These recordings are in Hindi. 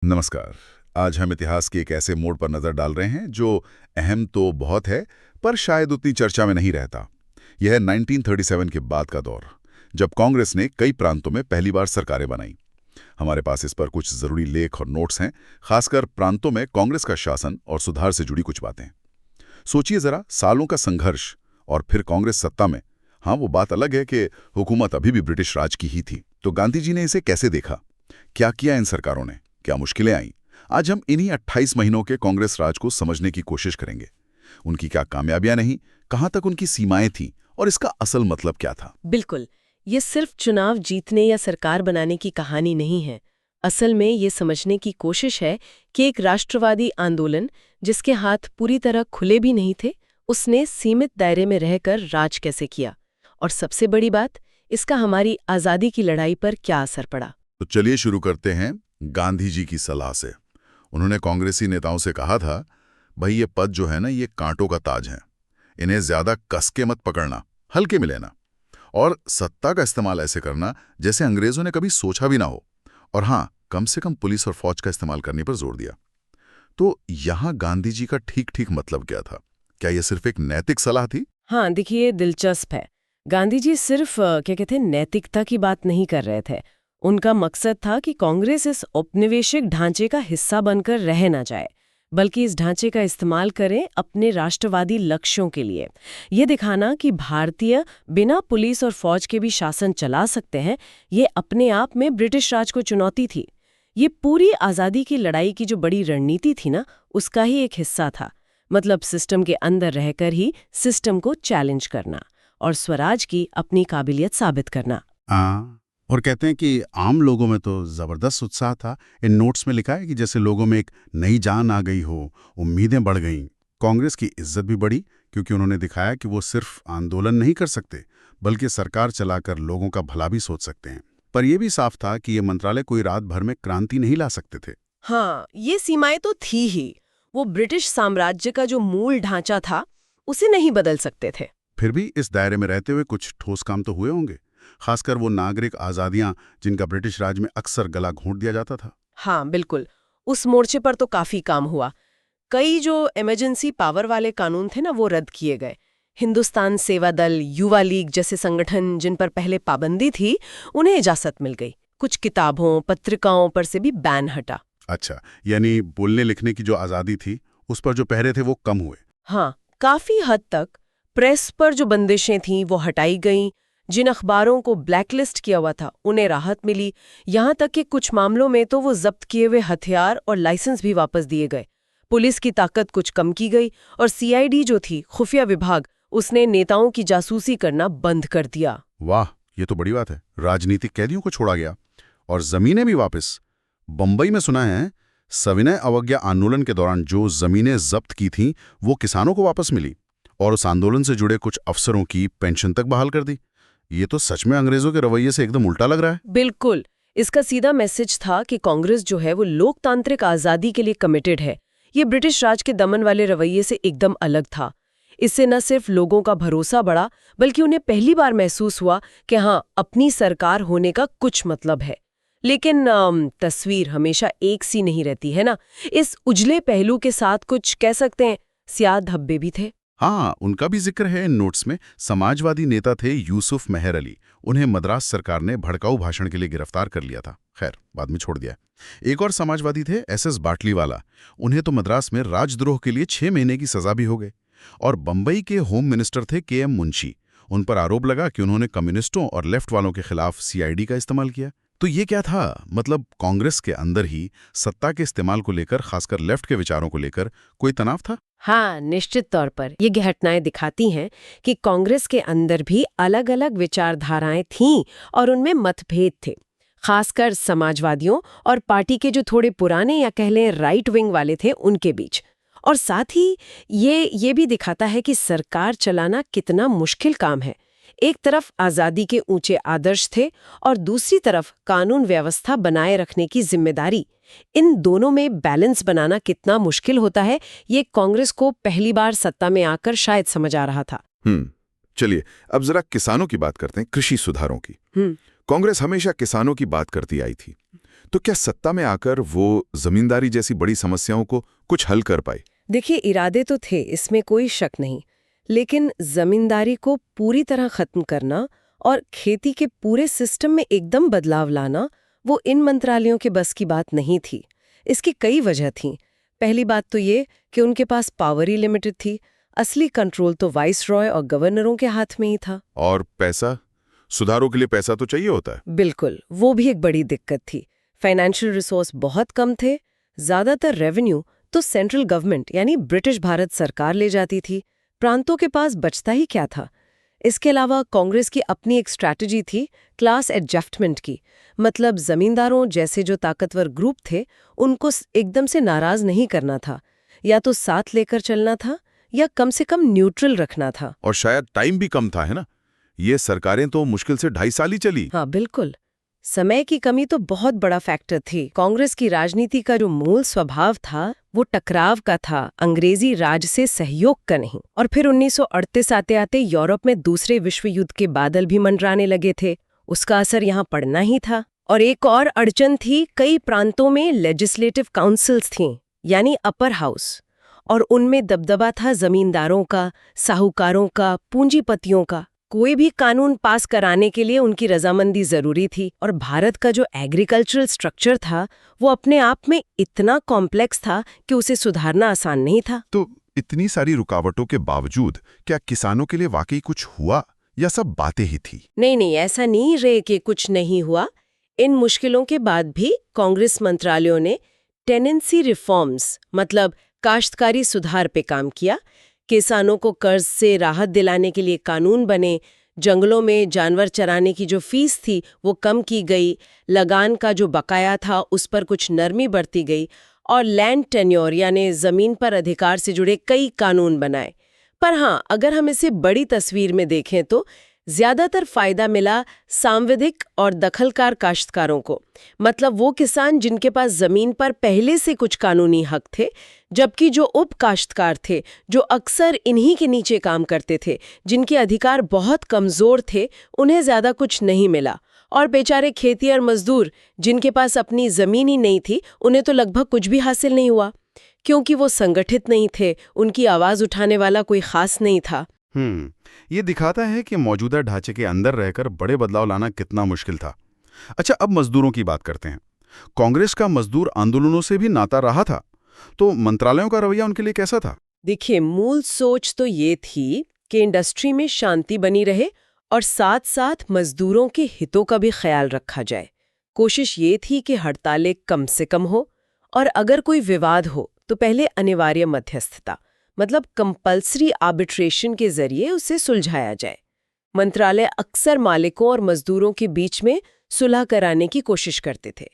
नमस्कार। आज हम इतिहास के एक ऐसे मोड़ पर नजर डाल रहे हैं जो अहम तो बहुत है, पर शायद उतनी चर्चा में नहीं रहता। यह है 1937 के बाद का दौर, जब कांग्रेस ने कई प्रांतों में पहली बार सरकारें बनाई। हमारे पास इस पर कुछ जरूरी लेख और नोट्स हैं, खासकर प्रांतों में कांग्रेस का शासन और सुधार से जुड़ी कुछ बातें। सोचिए जरा, सालों का संघर्ष और फिर कांग्रेस सत्ता में। हाँ, वो बात अलग है कि हुकूमत अभी भी ब्रिटिश राज की ही थी। तो गांधी जी ने इसे कैसे देखा? क्या किया इन सरकारों ने? क्या मुश्किलें आईं? आज हम इन्हीं 28 महीनों के कांग्रेस राज को समझने की कोशिश करेंगे। उनकी क्या कामयाबियां नहीं, कहां तक उनकी सीमाएं थीं और इसका असल मतलब क्या था। बिल्कुल। ये सिर्फ चुनाव जीतने या सरकार बनाने की कहानी नहीं है। असल में ये समझने की कोशिश है कि एक राष्ट्रवादी आंदोलन, जिसके हाथ पूरी तरह खुले भी नहीं थे, उसने सीमित दायरे में रहकर राज कैसे किया। और सबसे बड़ी बात, इसका हमारी आज़ादी की लड़ाई पर क्या असर पड़ा। तो चलिए शुरू करते हैं गांधी जी की सलाह से। उन्होंने कांग्रेसी नेताओं से कहा था, भाई ये पद जो है ना, ये कांटों का ताज है, इन्हें ज्यादा कस के मत पकड़ना, हल्के में लेना, और सत्ता का इस्तेमाल ऐसे करना जैसे अंग्रेजों ने कभी सोचा भी ना हो। और हाँ, कम से कम पुलिस और फौज का इस्तेमाल करने पर जोर दिया। तो यहाँ गांधी जी का ठीक ठीक मतलब क्या था? क्या यह सिर्फ एक नैतिक सलाह थी? हाँ, देखिए, दिलचस्प है। गांधी जी सिर्फ क्या कहते हैं, नैतिकता की बात नहीं कर रहे थे। उनका मकसद था कि कांग्रेस इस औपनिवेशिक ढांचे का हिस्सा बनकर रह ना जाए, बल्कि इस ढांचे का इस्तेमाल करें अपने राष्ट्रवादी लक्ष्यों के लिए। ये दिखाना कि भारतीय बिना पुलिस और फौज के भी शासन चला सकते हैं, ये अपने आप में ब्रिटिश राज को चुनौती थी। ये पूरी आज़ादी की लड़ाई की जो बड़ी रणनीति थी ना, उसका ही एक हिस्सा था। मतलब सिस्टम के अंदर रहकर ही सिस्टम को चैलेंज करना और स्वराज की अपनी काबिलियत साबित करना। हाँ, और कहते हैं कि आम लोगों में तो जबरदस्त उत्साह था। इन नोट्स में लिखा है कि जैसे लोगों में एक नई जान आ गई हो, उम्मीदें बढ़ गईं। कांग्रेस की इज्जत भी बढ़ी, क्योंकि उन्होंने दिखाया कि वो सिर्फ आंदोलन नहीं कर सकते, बल्कि सरकार चलाकर लोगों का भला भी सोच सकते हैं। पर यह भी साफ था कि ये मंत्रालय कोई रात भर में क्रांति नहीं ला सकते थे। हाँ, ये सीमाएं तो थी ही। वो ब्रिटिश साम्राज्य का जो मूल ढांचा था, उसे नहीं बदल सकते थे। फिर भी इस दायरे में रहते हुए कुछ ठोस काम तो हुए होंगे, खासकर वो नागरिक आज़ादियां जिनका ब्रिटिश राज में अक्सर गला घोंट दिया जाता था। हाँ, बिल्कुल। उस मोर्चे पर तो काफी काम हुआ। कई जो इमरजेंसी पावर वाले कानून थे ना, वो रद्द किए गए। हिंदुस्तान सेवा दल, युवा लीग जैसे संगठन जिन पर पहले पाबंदी थी, उन्हें इजाजत मिल गई। कुछ किताबों, पत्रिकाओं पर से भी बैन हटा। अच्छा, यानी बोलने लिखने की जो आज़ादी थी, उस पर जो पहरे थे वो कम हुए। हाँ, काफी हद तक प्रेस पर जो बंदिशें थीं वो हटाई गईं। जिन अखबारों को ब्लैकलिस्ट किया हुआ था, उन्हें राहत मिली। यहाँ तक कि कुछ मामलों में तो वो जब्त किए हुए हथियार और लाइसेंस भी वापस दिए गए। पुलिस की ताकत कुछ कम की गई और सीआईडी जो थी, खुफिया विभाग, उसने नेताओं की जासूसी करना बंद कर दिया। वाह, ये तो बड़ी बात है। राजनीतिक कैदियों को छोड़ा गया और जमीनें भी वापस। बंबई में सुना है सविनय अवज्ञा आंदोलन के दौरान जो जमीनें जब्त की थीं वो किसानों को वापस मिली, और उस आंदोलन से जुड़े कुछ अफसरों की पेंशन तक बहाल कर दी। ये तो सच में अंग्रेजों के रवैये से एकदम उल्टा लग रहा है। बिल्कुल। इसका सीधा मैसेज था कि कांग्रेस जो है वो लोकतांत्रिक आजादी के लिए कमिटेड है। ये ब्रिटिश राज के दमन वाले रवैये से एकदम अलग था। इससे न सिर्फ लोगों का भरोसा बढ़ा, बल्कि उन्हें पहली बार महसूस हुआ कि हाँ, अपनी सरकार होने का कुछ मतलब है। लेकिन तस्वीर हमेशा एक सी नहीं रहती है ना। इस उजले पहलू के साथ कुछ कह सकते हैं स्याह धब्बे भी थे। हाँ, उनका भी जिक्र है इन नोट्स में। समाजवादी नेता थे यूसुफ मेहर अली। उन्हें मद्रास सरकार ने भड़काऊ भाषण के लिए गिरफ्तार कर लिया था, खैर बाद में छोड़ दिया। एक और समाजवादी थे एसएस बाटलीवाला। उन्हें तो मद्रास में राजद्रोह के लिए 6 महीने की सजा भी हो गई। और बंबई के होम मिनिस्टर थे केएम मुंशी। उन पर आरोप लगा कि उन्होंने कम्युनिस्टों और लेफ्ट वालों के खिलाफ सीआईडी का इस्तेमाल किया। तो ये क्या था? मतलब कांग्रेस के अंदर ही सत्ता के इस्तेमाल को लेकर, खासकर लेफ्ट के विचारों को लेकर कोई तनाव था? हाँ, निश्चित तौर पर ये घटनाएं दिखाती हैं कि कांग्रेस के अंदर भी अलग अलग विचारधाराएं थीं और उनमें मतभेद थे। खासकर समाजवादियों और पार्टी के जो थोड़े पुराने या कह लें राइट विंग वाले थे, उनके बीच। और साथ ही ये भी दिखाता है कि सरकार चलाना कितना मुश्किल काम है। एक तरफ आज़ादी के ऊंचे आदर्श थे और दूसरी तरफ कानून व्यवस्था बनाए रखने की जिम्मेदारी। इन दोनों में बैलेंस बनाना कितना मुश्किल होता है, ये कांग्रेस को पहली बार सत्ता में आकर शायद समझ आ रहा था। चलिए अब जरा किसानों की बात करते हैं, कृषि सुधारों की। कांग्रेस हमेशा किसानों की बात करती आई थी। तो क्या सत्ता में आकर वो जमींदारी जैसी बड़ी समस्याओं को कुछ हल कर पाई? देखिए, इरादे तो थे, इसमें कोई शक नहीं, लेकिन जमींदारी को पूरी तरह खत्म करना और खेती के पूरे सिस्टम में एकदम बदलाव लाना, वो इन मंत्रालयों के बस की बात नहीं थी। इसकी कई वजह थीं। पहली बात तो ये कि उनके पास पावर ही लिमिटेड थी। असली कंट्रोल तो वाइस रॉय और गवर्नरों के हाथ में ही था। और पैसा? सुधारों के लिए पैसा तो चाहिए होता है। बिल्कुल, वो भी एक बड़ी दिक्कत थी। फाइनेंशियल रिसोर्स बहुत कम थे। ज्यादातर रेवेन्यू तो सेंट्रल गवर्नमेंट यानी ब्रिटिश भारत सरकार ले जाती थी। प्रांतों के पास बचता ही क्या था? इसके अलावा कांग्रेस की अपनी एक स्ट्रैटेजी थी क्लास एडजस्टमेंट की। मतलब जमींदारों जैसे जो ताकतवर ग्रुप थे, उनको एकदम से नाराज नहीं करना था। या तो साथ लेकर चलना था या कम से कम न्यूट्रल रखना था। और शायद टाइम भी कम था, है ना? ये सरकारें तो मुश्किल से 2.5 साल ही चली। हाँ, बिल्कुल। समय की कमी तो बहुत बड़ा फैक्टर थी। कांग्रेस की राजनीति का जो मूल स्वभाव था वो टकराव का था, अंग्रेजी राज से सहयोग का नहीं। और फिर 1938 आते आते यूरोप में दूसरे विश्व युद्ध के बादल भी मंडराने लगे थे। उसका असर यहाँ पड़ना ही था। और एक और अड़चन थी, कई प्रांतों में लेजिस्लेटिव काउंसिल्स थीं, यानी अपर हाउस, और उनमें दबदबा था जमींदारों का, साहूकारों का, पूंजीपतियों का। कोई भी कानून पास कराने के लिए उनकी रजामंदी जरूरी थी। और भारत का जो एग्रीकल्चरल स्ट्रक्चर था वो अपने आप में इतना कॉम्प्लेक्स था कि उसे सुधारना आसान नहीं था। तो इतनी सारी रुकावटों के बावजूद क्या किसानों के लिए वाकई कुछ हुआ या सब बातें ही थी? नहीं, ऐसा नहीं रहे कि कुछ नहीं हुआ। इन मुश्किलों के बाद भी कांग्रेस मंत्रालयों ने टेनेंसी रिफॉर्म्स, मतलब काश्तकारी सुधार पे काम किया। किसानों को कर्ज से राहत दिलाने के लिए कानून बने। जंगलों में जानवर चराने की जो फीस थी वो कम की गई। लगान का जो बकाया था उस पर कुछ नरमी बरती गई। और लैंड टेन्योर यानी जमीन पर अधिकार से जुड़े कई कानून बनाए। पर हाँ, अगर हम इसे बड़ी तस्वीर में देखें तो ज्यादातर फायदा मिला सांविधिक और दखलकार काश्तकारों को। मतलब वो किसान जिनके पास जमीन पर पहले से कुछ कानूनी हक थे, जबकि जो उप काश्तकार थे, जो अक्सर इन्हीं के नीचे काम करते थे, जिनके अधिकार बहुत कमजोर थे, उन्हें ज्यादा कुछ नहीं मिला। और बेचारे खेतिहर मजदूर जिनके पास अपनी जमीन ही नहीं थी, उन्हें तो लगभग कुछ भी हासिल नहीं हुआ, क्योंकि वो संगठित नहीं थे, उनकी आवाज उठाने वाला कोई खास नहीं था। ये दिखाता है कि मौजूदा ढांचे के अंदर रहकर बड़े बदलाव लाना कितना मुश्किल था। अच्छा, अब मजदूरों की बात करते हैं। कांग्रेस का मजदूर आंदोलनों से भी नाता रहा था, तो मंत्रालयों का रवैया उनके लिए कैसा था? देखिए, मूल सोच तो ये थी कि इंडस्ट्री में शांति बनी रहे और साथ साथ मजदूरों के हितों का भी ख्याल रखा जाए। कोशिश ये थी कि हड़तालें कम से कम हो, और अगर कोई विवाद हो तो पहले अनिवार्य मध्यस्थता, मतलब कंपल्सरी आर्बिट्रेशन के जरिए उसे सुलझाया जाए। मंत्रालय अक्सर मालिकों और मजदूरों के बीच में सुलह कराने की कोशिश करते थे।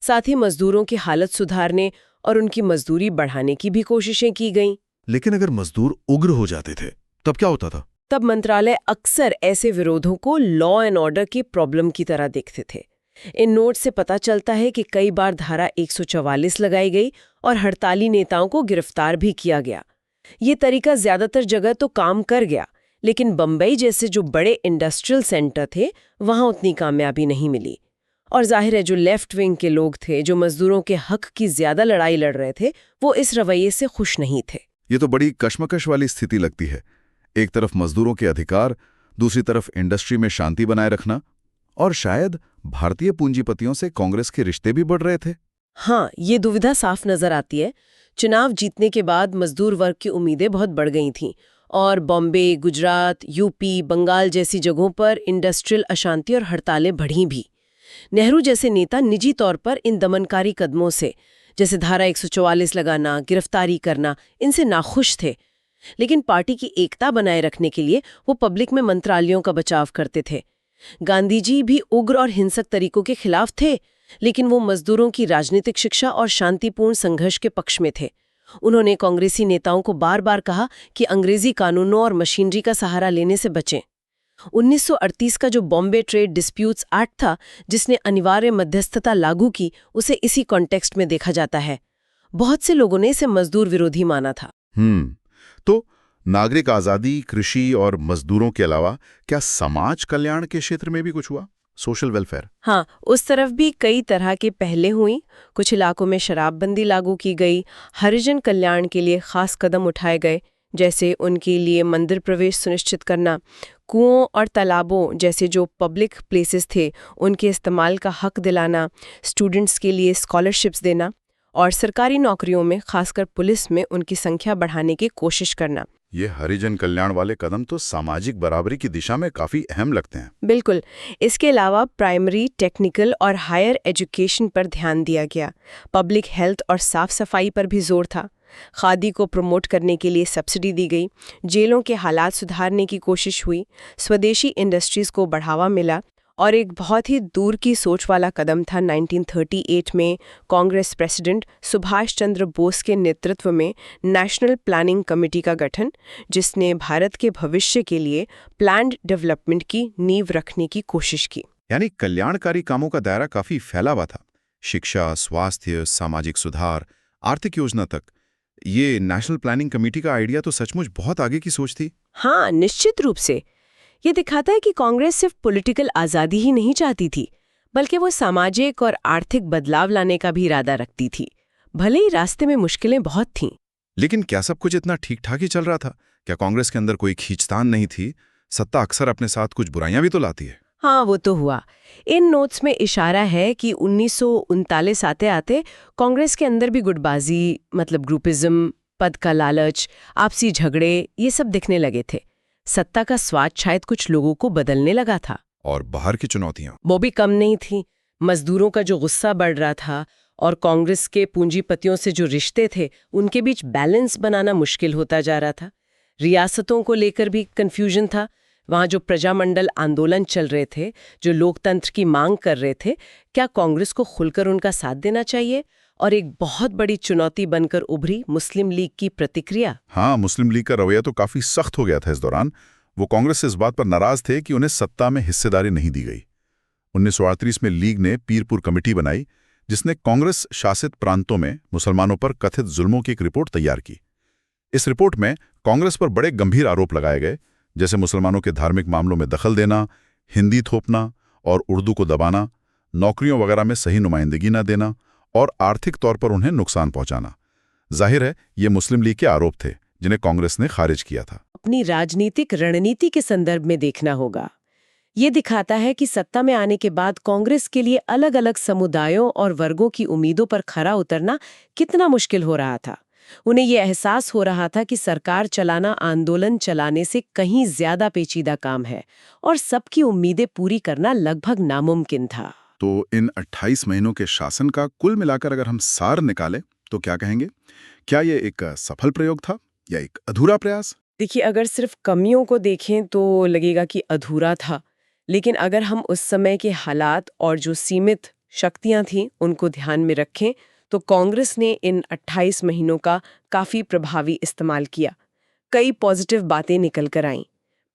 साथ ही मजदूरों की हालत सुधारने और उनकी मजदूरी बढ़ाने की भी कोशिशें की गईं। लेकिन अगर मजदूर उग्र हो जाते थे तब क्या होता था? तब मंत्रालय अक्सर ऐसे विरोधों को लॉ एंड ऑर्डर की प्रॉब्लम की तरह देखते थे। इन नोट से पता चलता है कि कई बार धारा 144 लगाई गई और हड़ताली नेताओं को गिरफ्तार भी किया गया। ये तरीका ज्यादातर जगह तो काम कर गया, लेकिन बम्बई जैसे जो बड़े इंडस्ट्रियल सेंटर थे वहां उतनी कामयाबी नहीं मिली। और जाहिर है, जो लेफ्ट विंग के लोग थे, जो मजदूरों के हक की ज्यादा लड़ाई लड़ रहे थे, वो इस रवैये से खुश नहीं थे। ये तो बड़ी कश्मकश वाली स्थिति लगती है। एक तरफ मजदूरों के अधिकार, दूसरी तरफ इंडस्ट्री में शांति बनाए रखना, और शायद भारतीय पूंजीपतियों से कांग्रेस के रिश्ते भी बढ़ रहे थे। हाँ, ये दुविधा साफ नजर आती है। चुनाव जीतने के बाद मजदूर वर्ग की उम्मीदें बहुत बढ़ गई थीं, और बॉम्बे, गुजरात, यूपी, बंगाल जैसी जगहों पर इंडस्ट्रियल अशांति और हड़तालें बढ़ी भी। नेहरू जैसे नेता निजी तौर पर इन दमनकारी कदमों से, जैसे धारा 144 लगाना, गिरफ्तारी करना, इनसे नाखुश थे। लेकिन पार्टी की एकता बनाए रखने के लिए वो पब्लिक में मंत्रालयों का बचाव करते थे। गांधी जी भी उग्र और हिंसक तरीकों के खिलाफ थे, लेकिन वो मजदूरों की राजनीतिक शिक्षा और शांतिपूर्ण संघर्ष के पक्ष में थे। उन्होंने कांग्रेसी नेताओं को बार बार कहा कि अंग्रेजी कानूनों और मशीनरी का सहारा लेने से बचें। 1938 का जो बॉम्बे ट्रेड डिस्प्यूट्स एक्ट था, जिसने अनिवार्य मध्यस्थता लागू की, उसे इसी कॉन्टेक्स्ट में देखा जाता है। बहुत से लोगों ने इसे मजदूर विरोधी माना था। तो नागरिक आजादी, कृषि और मजदूरों के अलावा क्या समाज कल्याण के क्षेत्र में भी कुछ हुआ? Social welfare. हाँ, उस तरफ भी कई तरह के पहले हुई। कुछ इलाकों में शराबबंदी लागू की गई, हरिजन कल्याण के लिए खास कदम उठाए गए, जैसे उनके लिए मंदिर प्रवेश सुनिश्चित करना, कुओं और तालाबों जैसे जो पब्लिक प्लेसेस थे उनके इस्तेमाल का हक दिलाना, स्टूडेंट्स के लिए स्कॉलरशिप्स देना और सरकारी नौकरियों में खासकर पुलिस में उनकी संख्या बढ़ाने की कोशिश करना। ये हरिजन कल्याण वाले कदम तो सामाजिक बराबरी की दिशा में काफी अहम लगते हैं। बिल्कुल। इसके अलावा प्राइमरी, टेक्निकल और हायर एजुकेशन पर ध्यान दिया गया। पब्लिक हेल्थ और साफ सफाई पर भी जोर था। खादी को प्रमोट करने के लिए सब्सिडी दी गई, जेलों के हालात सुधारने की कोशिश हुई, स्वदेशी इंडस्ट्रीज को बढ़ावा मिला और एक बहुत ही दूर की सोच वाला कदम था 1938 में कांग्रेस प्रेसिडेंट सुभाष चंद्र बोस के नेतृत्व में नेशनल प्लानिंग कमेटी का गठन, जिसने भारत के भविष्य के लिए प्लान्ड डेवलपमेंट की नींव रखने की कोशिश की। यानी कल्याणकारी कामों का दायरा काफी फैला हुआ था। शिक्षा, स्वास्थ्य, सामाजिक सुधार, आर्थिक योजना तक। ये नेशनल प्लानिंग कमेटी का आइडिया तो सचमुच बहुत आगे की सोच थी। हाँ, निश्चित रूप से। ये दिखाता है कि कांग्रेस सिर्फ पॉलिटिकल आज़ादी ही नहीं चाहती थी, बल्कि वो सामाजिक और आर्थिक बदलाव लाने का भी इरादा रखती थी। भले ही रास्ते में मुश्किलें बहुत थीं। लेकिन क्या सब कुछ इतना ठीक ठाक ही चल रहा था? क्या कांग्रेस के अंदर कोई खींचतान नहीं थी? सत्ता अक्सर अपने साथ कुछ बुराइयां भी तो लाती है। हाँ, वो तो हुआ। इन नोट्स में इशारा है कि 1939 आते आते कांग्रेस के अंदर भी गुटबाजी, मतलब ग्रुपिज्म, पद का लालच, आपसी झगड़े, ये सब दिखने लगे थे। सत्ता का स्वाद शायद कुछ लोगों को बदलने लगा था। और बाहर की चुनौतियां वो भी कम नहीं थी। मजदूरों का जो गुस्सा बढ़ रहा था और कांग्रेस के पूंजीपतियों से जो रिश्ते थे उनके बीच बैलेंस बनाना मुश्किल होता जा रहा था। रियासतों को लेकर भी कंफ्यूजन था। वहाँ जो प्रजामंडल आंदोलन चल रहे थे, जो लोकतंत्र की मांग कर रहे थे, क्या कांग्रेस को खुलकर उनका साथ देना चाहिए? और एक बहुत बड़ी चुनौती बनकर उभरी मुस्लिम लीग की प्रतिक्रिया। हाँ, मुस्लिम लीग का रवैया तो काफी सख्त हो गया था इस दौरान। वो कांग्रेस से इस बात पर नाराज थे कि उन्हें सत्ता में हिस्सेदारी नहीं दी गई। 1938 में लीग ने पीरपुर कमेटी बनाई, जिसने कांग्रेस शासित प्रांतों में मुसलमानों पर कथित जुल्मों की एक रिपोर्ट तैयार की। इस रिपोर्ट में कांग्रेस पर बड़े गंभीर आरोप लगाए गए, जैसे मुसलमानों के धार्मिक मामलों में दखल देना, हिंदी थोपना और उर्दू को दबाना, नौकरियों वगैरह में सही नुमाइंदगी न देना और आर्थिक तौर पर उन्हें नुकसान पहुंचाना। जाहिर है, ये मुस्लिम लीग के आरोप थे जिन्हें कांग्रेस ने खारिज किया था। अपनी राजनीतिक रणनीति के संदर्भ में देखना होगा। ये दिखाता है कि सत्ता में आने के बाद कांग्रेस के लिए अलग अलग समुदायों और वर्गों की उम्मीदों पर खरा उतरना कितना मुश्किल हो रहा था। उन्हें ये एहसास हो रहा था कि सरकार चलाना आंदोलन चलाने से कहीं ज्यादा पेचीदा काम है और सबकी उम्मीदें पूरी करना लगभग नामुमकिन था। तो इन 28 महीनों के शासन का कुल मिलाकर अगर हम सार निकालें तो क्या कहेंगे? क्या ये एक सफल प्रयोग था या एक अधूरा प्रयास? देखिए, अगर सिर्फ कमियों को देखें तो लगेगा कि अधूरा था, लेकिन अगर हम उस समय के हालात और जो सीमित शक्तियां थीं उनको ध्यान में रखें तो कांग्रेस ने इन 28 महीनों का काफी प्रभावी इस्तेमाल किया। कई पॉजिटिव बातें निकल कर आईं।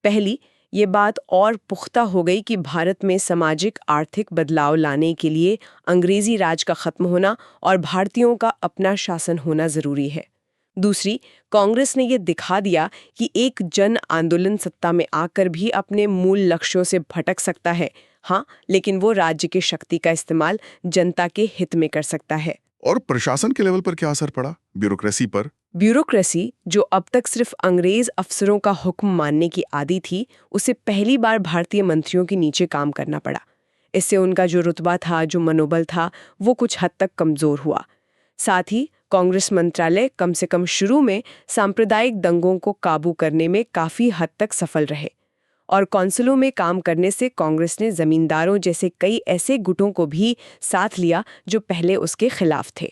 पहली, ये बात और पुख्ता हो गई कि भारत में सामाजिक आर्थिक बदलाव लाने के लिए अंग्रेजी राज का खत्म होना और भारतीयों का अपना शासन होना जरूरी है। दूसरी, कांग्रेस ने यह दिखा दिया कि एक जन आंदोलन सत्ता में आकर भी अपने मूल लक्ष्यों से भटक सकता है। हाँ, लेकिन वो राज्य की शक्ति का इस्तेमाल जनता के हित में कर सकता है। और प्रशासन के लेवल पर क्या असर पड़ा? ब्यूरोक्रेसी पर? ब्यूरोक्रेसी, जो अब तक सिर्फ अंग्रेज अफसरों का हुक्म मानने की आदी थी, उसे पहली बार भारतीय मंत्रियों के नीचे काम करना पड़ा। इससे उनका जो रुतबा था, जो मनोबल था, वो कुछ हद तक कमजोर हुआ। साथ ही कांग्रेस मंत्रालय कम से कम शुरू में सांप्रदायिक दंगों को काबू करने में काफी हद तक सफल रहे और कौंसिलों में काम करने से कांग्रेस ने जमींदारों जैसे कई ऐसे गुटों को भी साथ लिया जो पहले उसके खिलाफ थे।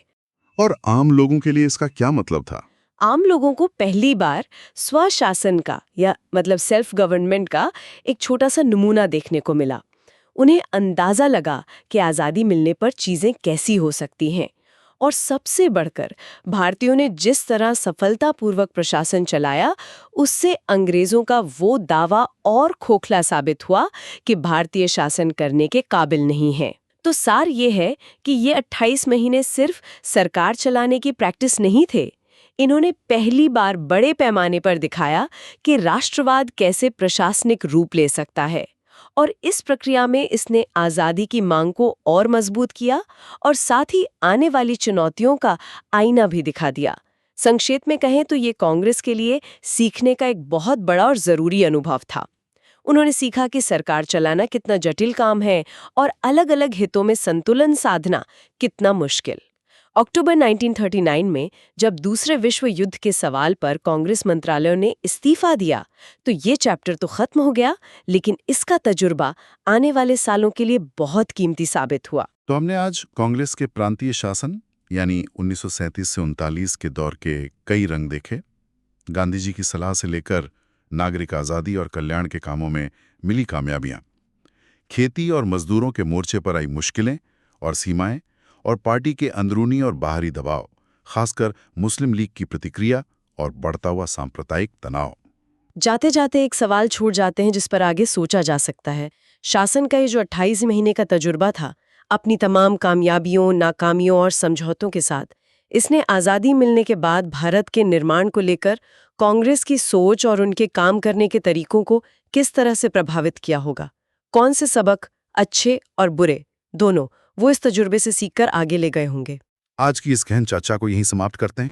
और आम लोगों के लिए इसका क्या मतलब था? आम लोगों को पहली बार स्वशासन का या मतलब सेल्फ गवर्नमेंट का एक छोटा सा नमूना देखने को मिला। उन्हें अंदाजा लगा कि आज़ादी मिलने पर चीज़ें कैसी हो सकती हैं। और सबसे बढ़कर भारतीयों ने जिस तरह सफलतापूर्वक प्रशासन चलाया, उससे अंग्रेजों का वो दावा और खोखला साबित हुआ कि भारतीय शासन करने के काबिल नहीं है। तो सार ये है कि ये 28 महीने सिर्फ सरकार चलाने की प्रैक्टिस नहीं थे। इन्होंने पहली बार बड़े पैमाने पर दिखाया कि राष्ट्रवाद कैसे प्रशासनिक रूप ले सकता है और इस प्रक्रिया में इसने आज़ादी की मांग को और मजबूत किया और साथ ही आने वाली चुनौतियों का आईना भी दिखा दिया। संक्षेप में कहें तो ये कांग्रेस के लिए सीखने का एक बहुत बड़ा और ज़रूरी अनुभव था। उन्होंने सीखा कि सरकार चलाना कितना जटिल काम है और अलग-अलग हितों में संतुलन साधना कितना मुश्किल। अक्टूबर 1939 में जब दूसरे विश्व युद्ध के सवाल पर कांग्रेस मंत्रालयों ने इस्तीफा दिया तो ये चैप्टर तो खत्म हो गया, लेकिन इसका तजुर्बा आने वाले सालों के लिए बहुत कीमती साबित हुआ। तो हमने आज कांग्रेस के प्रांतीय शासन यानी 1937 से 39 के दौर के कई रंग देखे। गांधी जी की सलाह से लेकर नागरिक आज़ादी और कल्याण के कामों में मिली कामयाबियां, खेती और मजदूरों के मोर्चे पर आई मुश्किलें और सीमाएं, और पार्टी के अंदरूनी और बाहरी दबाव, खासकर मुस्लिम लीग की प्रतिक्रिया और बढ़ता हुआ सांप्रदायिक तनाव। जाते जाते एक सवाल छूट जाते हैं जिस पर आगे सोचा जा सकता है। शासन का ये जो 28 महीने का तजुर्बा था, अपनी तमाम कामयाबियों, नाकामियों और समझौतों के साथ, इसने आज़ादी मिलने के बाद भारत के निर्माण को लेकर कांग्रेस की सोच और उनके काम करने के तरीकों को किस तरह से प्रभावित किया होगा? कौन से सबक, अच्छे और बुरे दोनों, वो इस तजुर्बे से सीखकर आगे ले गए होंगे? आज की इस गहन चर्चा को यहीं समाप्त करते हैं।